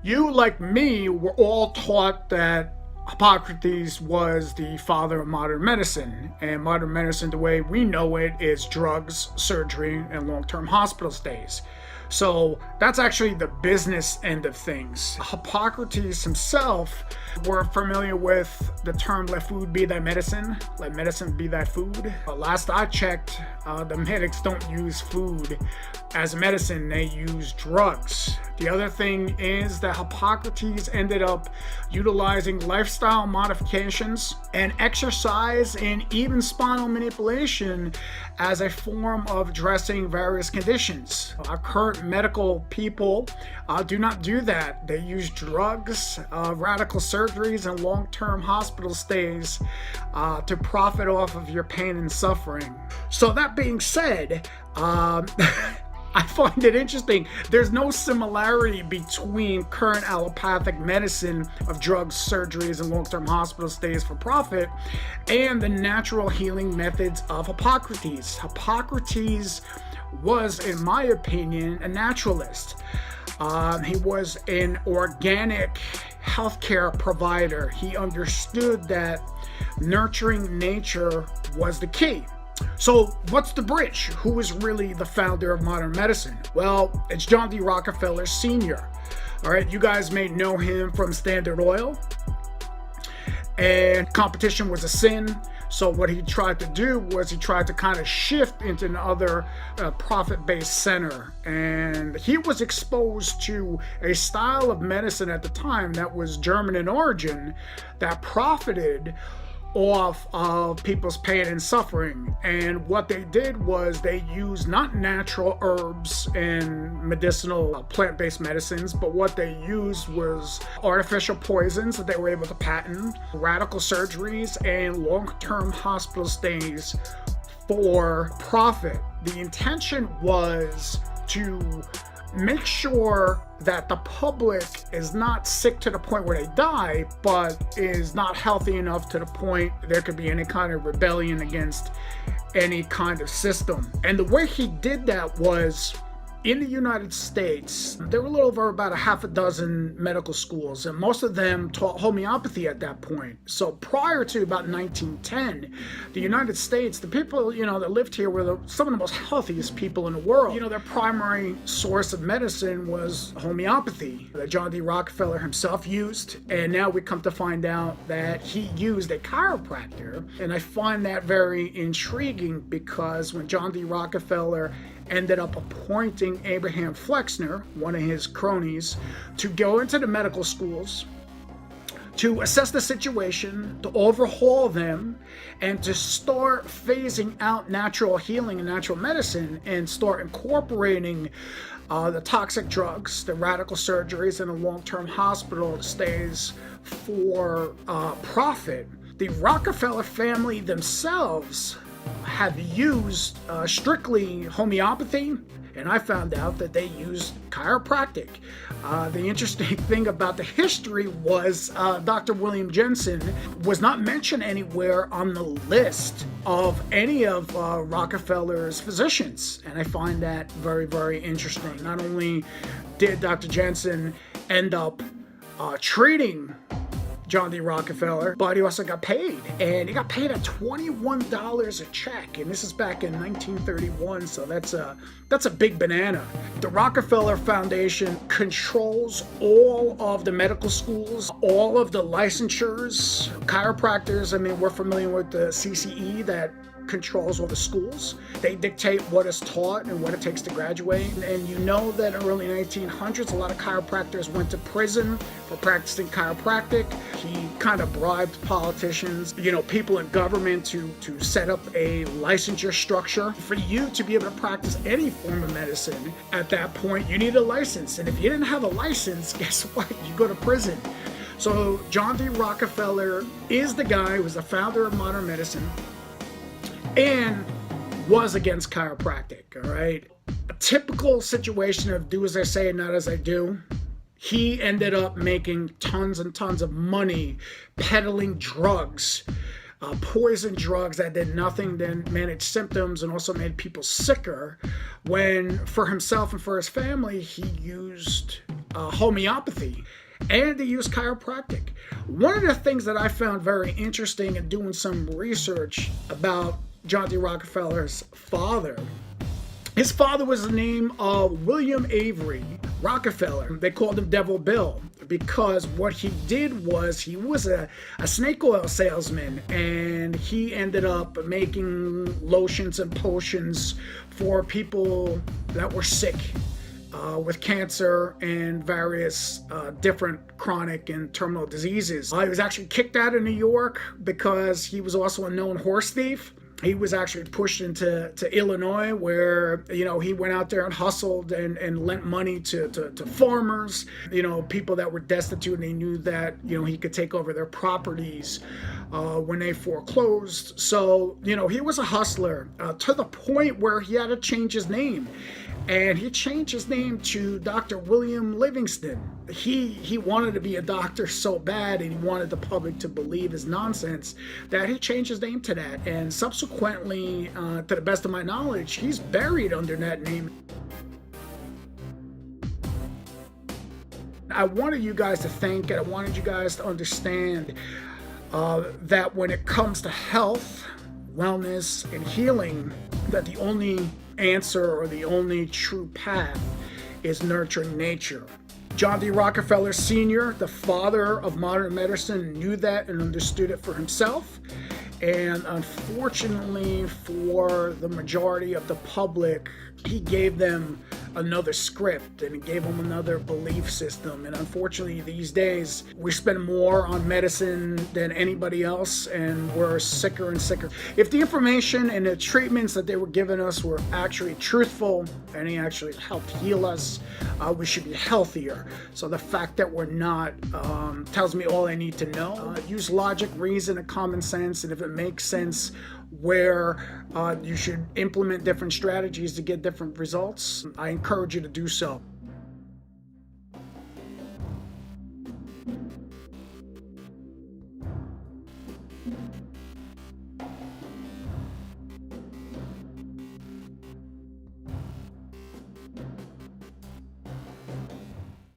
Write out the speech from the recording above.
You, like me, were all taught that Hippocrates was the father of modern medicine. And modern medicine, the way we know it, is drugs, surgery, and long term hospital stays. So that's actually the business end of things. Hippocrates himself, we're familiar with the term let food be thy medicine, let medicine be thy food. Last I checked, the medics don't use food as medicine, they use drugs. The other thing is that Hippocrates ended up utilizing lifestyle modifications and exercise and even spinal manipulation as a form of addressing various conditions. Our current medical people do not do that. They use drugs, radical surgeries, and long-term hospital stays to profit off of your pain and suffering. So that being said, I find it interesting. There's no similarity between current allopathic medicine of drugs, surgeries, and long-term hospital stays for profit and the natural healing methods of Hippocrates. Hippocrates was, in my opinion, a naturalist. He was an organic healthcare provider. He understood that nurturing nature was the key. So what's the bridge? Who is really the founder of modern medicine? Well, it's John D. Rockefeller Sr. All right, you guys may know him from Standard Oil. And competition was a sin. So what he tried to do was he tried to kind of shift into another profit-based center. And he was exposed to a style of medicine at the time that was German in origin that profited off of people's pain and suffering. And what they did was they used not natural herbs and medicinal plant-based medicines, but what they used was artificial poisons that they were able to patent, radical surgeries, and long-term hospital stays for profit. The intention was to make sure that the public is not sick to the point where they die, but is not healthy enough to the point there could be any kind of rebellion against any kind of system. And the way he did that was, in the United States, there were a little over about a half a dozen medical schools, and most of them taught homeopathy at that point. So prior to about 1910, the United States, the people, that lived here were some of the most healthiest people in the world. Their primary source of medicine was homeopathy that John D. Rockefeller himself used, and now we come to find out that he used a chiropractor. And I find that very intriguing because when John D. Rockefeller ended up appointing Abraham Flexner, one of his cronies, to go into the medical schools, to assess the situation, to overhaul them, and to start phasing out natural healing and natural medicine and start incorporating the toxic drugs, the radical surgeries, and the long-term hospital stays for profit. The Rockefeller family themselves have used strictly homeopathy, and I found out that they used chiropractic. The interesting thing about the history was Dr. William Jensen was not mentioned anywhere on the list of any of Rockefeller's physicians, and I find that very, very interesting. Not only did Dr. Jensen end up treating John D. Rockefeller, but he also got paid, and he got paid at $21 a check, and this is back in 1931, so that's a big banana. The Rockefeller Foundation controls all of the medical schools, all of the licensures, chiropractors. I mean, we're familiar with the CCE that controls all the schools. They dictate what is taught and what it takes to graduate. And you know that in the early 1900s, a lot of chiropractors went to prison for practicing chiropractic. He kind of bribed politicians, people in government to set up a licensure structure. For you to be able to practice any form of medicine at that point, you need a license. And if you didn't have a license, guess what? You go to prison. So John D. Rockefeller is the guy who was the founder of modern medicine and was against chiropractic, all right? A typical situation of do as I say and not as I do. He ended up making tons and tons of money peddling drugs, poison drugs that did nothing than manage symptoms and also made people sicker, when for himself and for his family, he used homeopathy, and they used chiropractic. One of the things that I found very interesting in doing some research about John D. Rockefeller's father, his father was the name of William Avery Rockefeller. They called him Devil Bill because what he did was he was a snake oil salesman, and he ended up making lotions and potions for people that were sick with cancer and various different chronic and terminal diseases. He was actually kicked out of New York because he was also a known horse thief. He was actually pushed into Illinois, where, you know, he went out there and hustled and lent money to farmers, you know, people that were destitute, and he knew that, you know, he could take over their properties when they foreclosed. So, you know, he was a hustler to the point where he had to change his name. And he changed his name to Dr. William Livingston. He wanted to be a doctor so bad, and he wanted the public to believe his nonsense, that he changed his name to that. And subsequently, to the best of my knowledge, he's buried under that name. I wanted you guys to think, and I wanted you guys to understand that when it comes to health, wellness, and healing, that the only answer or the only true path is nurturing nature. John D. Rockefeller Sr., the father of modern medicine, knew that and understood it for himself. And unfortunately for the majority of the public, he gave them another script, and he gave them another belief system. And unfortunately, these days, we spend more on medicine than anybody else, and we're sicker and sicker. If the information and the treatments that they were giving us were actually truthful and he actually helped heal us, we should be healthier. So the fact that we're not tells me all I need to know. Use logic, reason, and common sense, and if it makes sense where you should implement different strategies to get different results, I encourage you to do so.